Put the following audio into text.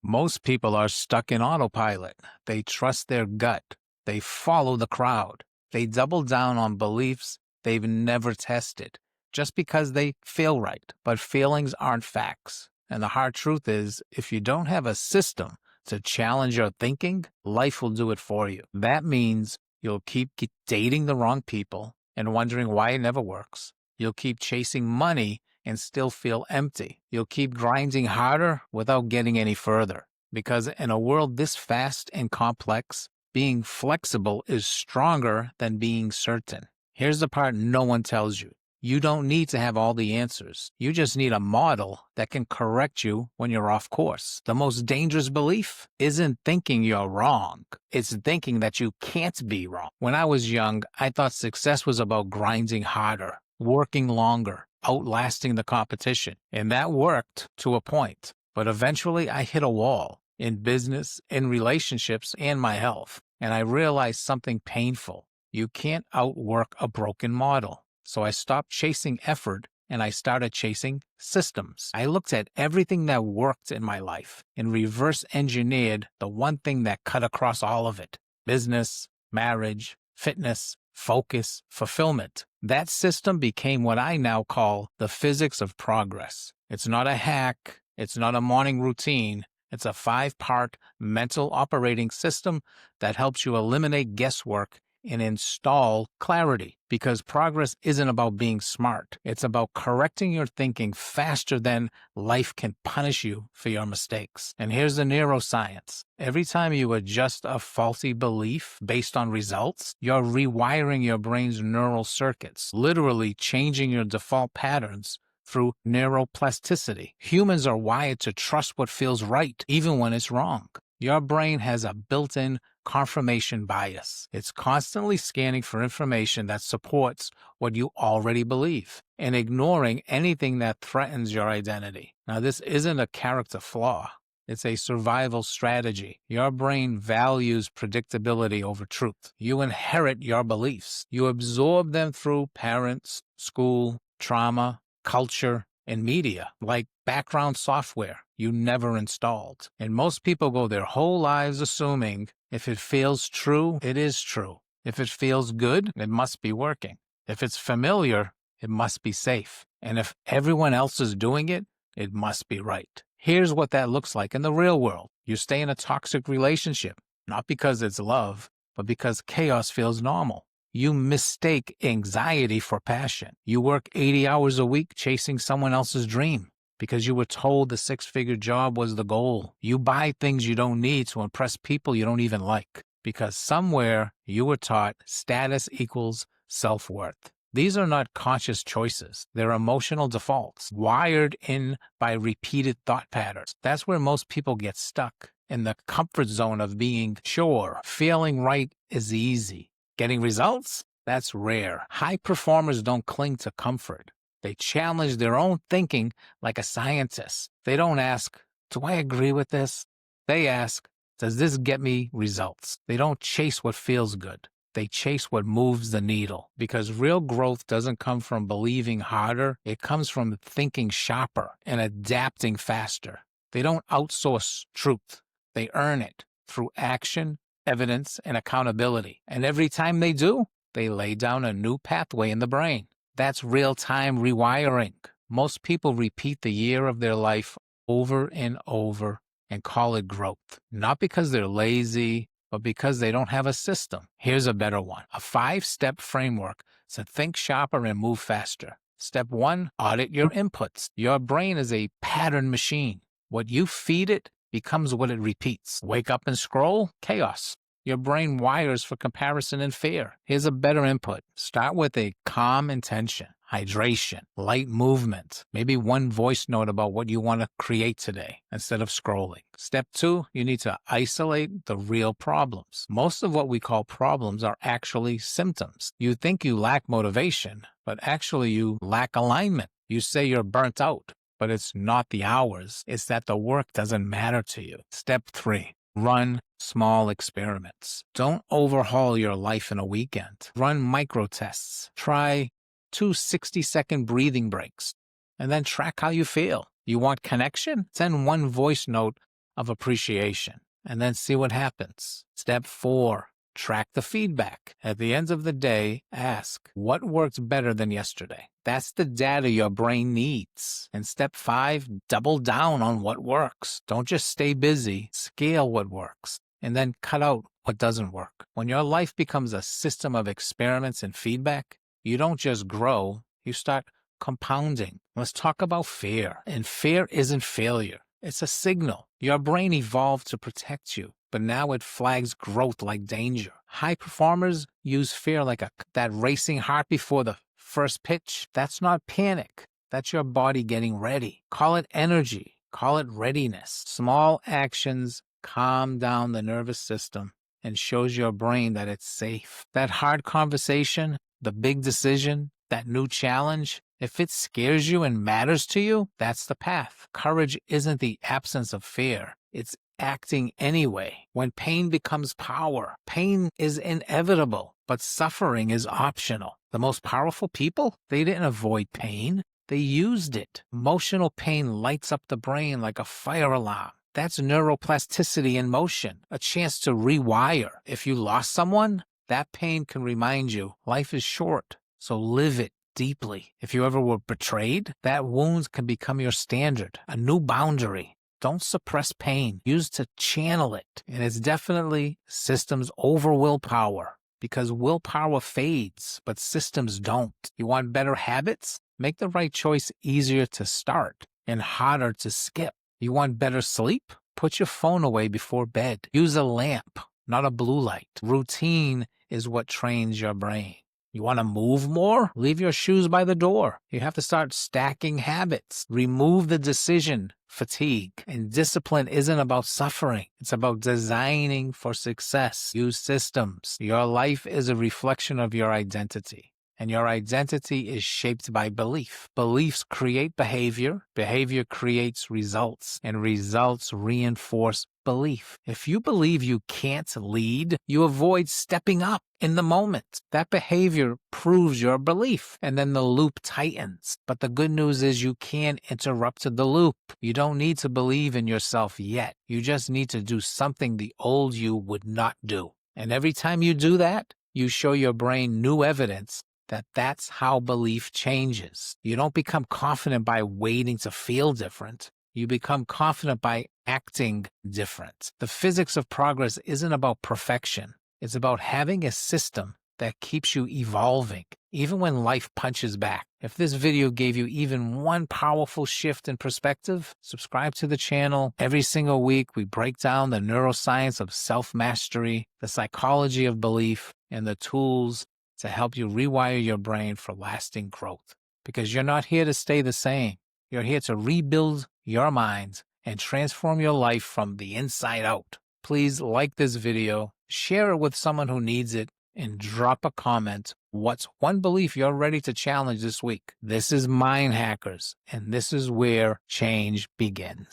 Most people are stuck in autopilot. They trust their gut. They follow the crowd. They double down on beliefs they've never tested just because they feel right. But feelings aren't facts. And the hard truth is, if you don't have a system to challenge your thinking, life will do it for you. That means you'll keep dating the wrong people and wondering why it never works. You'll keep chasing money and still feel empty. You'll keep grinding harder without getting any further. Because in a world this fast and complex, being flexible is stronger than being certain. Here's the part no one tells you. You don't need to have all the answers. You just need a model that can correct you when you're off course. The most dangerous belief isn't thinking you're wrong. It's thinking that you can't be wrong. When I was young, I thought success was about grinding harder, working longer, outlasting the competition. And that worked to a point. But eventually I hit a wall in business, in relationships, and my health. And I realized something painful. You can't outwork a broken model. So I stopped chasing effort and I started chasing systems. I looked at everything that worked in my life and reverse engineered the one thing that cut across all of it: business, marriage, fitness, focus, fulfillment. That system became what I now call the physics of progress. It's not a hack. It's not a morning routine. It's a 5-part mental operating system that helps you eliminate guesswork and install clarity, because progress isn't about being smart. It's about correcting your thinking faster than life can punish you for your mistakes. And here's the neuroscience. Every time you adjust a faulty belief based on results, you're rewiring your brain's neural circuits, literally changing your default patterns through neuroplasticity. Humans are wired to trust what feels right, even when it's wrong. Your brain has a built-in confirmation bias. It's constantly scanning for information that supports what you already believe and ignoring anything that threatens your identity. Now, this isn't a character flaw. It's a survival strategy. Your brain values predictability over truth. You inherit your beliefs. You absorb them through parents, school, trauma, culture, and media, like background software you never installed. And most people go their whole lives assuming if it feels true, it is true. If it feels good, it must be working. If it's familiar, it must be safe. And if everyone else is doing it, it must be right. Here's what that looks like in the real world. You stay in a toxic relationship, not because it's love, but because chaos feels normal. You mistake anxiety for passion. You work 80 hours a week chasing someone else's dream because you were told the 6-figure job was the goal. You buy things you don't need to impress people you don't even like because somewhere you were taught status equals self-worth. These are not conscious choices. They're emotional defaults wired in by repeated thought patterns. That's where most people get stuck, in the comfort zone of being sure. Feeling right is easy. Getting results? That's rare. High performers don't cling to comfort. They challenge their own thinking like a scientist. They don't ask, do I agree with this? They ask, does this get me results? They don't chase what feels good. They chase what moves the needle. Because real growth doesn't come from believing harder. It comes from thinking sharper and adapting faster. They don't outsource truth. They earn it through action, evidence, and accountability. And every time they do, they lay down a new pathway in the brain. That's real-time rewiring. Most people repeat the year of their life over and over and call it growth. Not because they're lazy, but because they don't have a system. Here's a better one. A 5-step framework to think sharper and move faster. Step 1, audit your inputs. Your brain is a pattern machine. What you feed it becomes what it repeats. Wake up and scroll? Chaos. Your brain wires for comparison and fear. Here's a better input. Start with a calm intention, hydration, light movement, maybe one voice note about what you want to create today instead of scrolling. Step 2, you need to isolate the real problems. Most of what we call problems are actually symptoms. You think you lack motivation, but actually you lack alignment. You say you're burnt out, but it's not the hours. It's that the work doesn't matter to you. Step 3, run small experiments. Don't overhaul your life in a weekend. Run micro tests. Try 2 60-second breathing breaks and then track how you feel. You want connection? Send one voice note of appreciation, and then see what happens. Step 4. Track the feedback. At the end of the day, ask, what worked better than yesterday? That's the data your brain needs. And step 5, double down on what works. Don't just stay busy, scale what works, and then cut out what doesn't work. When your life becomes a system of experiments and feedback, you don't just grow, you start compounding. Let's talk about fear. And fear isn't failure. It's a signal. Your brain evolved to protect you, but now it flags growth like danger. High performers use fear like that racing heart before the first pitch. That's not panic. That's your body getting ready. Call it energy. Call it readiness. Small actions calm down the nervous system and shows your brain that it's safe. That hard conversation, the big decision, that new challenge, if it scares you and matters to you, that's the path. Courage isn't the absence of fear. It's acting anyway. When pain becomes power, pain is inevitable, but suffering is optional. The most powerful people, they didn't avoid pain. They used it. Emotional pain lights up the brain like a fire alarm. That's neuroplasticity in motion, a chance to rewire. If you lost someone, that pain can remind you life is short, so live it deeply. If you ever were betrayed, that wound can become your standard, a new boundary. Don't suppress pain. Use to channel it. And it's definitely systems over willpower, because willpower fades, but systems don't. You want better habits? Make the right choice easier to start and harder to skip. You want better sleep? Put your phone away before bed. Use a lamp, not a blue light. Routine is what trains your brain. You want to move more? Leave your shoes by the door. You have to start stacking habits. Remove the decision fatigue. And discipline isn't about suffering. It's about designing for success. Use systems. Your life is a reflection of your identity. And your identity is shaped by belief. Beliefs create behavior. Behavior creates results. And results reinforce belief. If you believe you can't lead, you avoid stepping up in the moment. That behavior proves your belief, and then the loop tightens. But the good news is you can interrupt the loop. You don't need to believe in yourself yet. You just need to do something the old you would not do. And every time you do that, you show your brain new evidence that that's how belief changes. You don't become confident by waiting to feel different. You become confident by acting different. The physics of progress isn't about perfection. It's about having a system that keeps you evolving, even when life punches back. If this video gave you even one powerful shift in perspective, subscribe to the channel. Every single week, we break down the neuroscience of self-mastery, the psychology of belief, and the tools to help you rewire your brain for lasting growth. Because you're not here to stay the same. You're here to rebuild your mind and transform your life from the inside out. Please like this video, share it with someone who needs it, and drop a comment. What's one belief you're ready to challenge this week? This is Mind Hackers, and this is where change begins.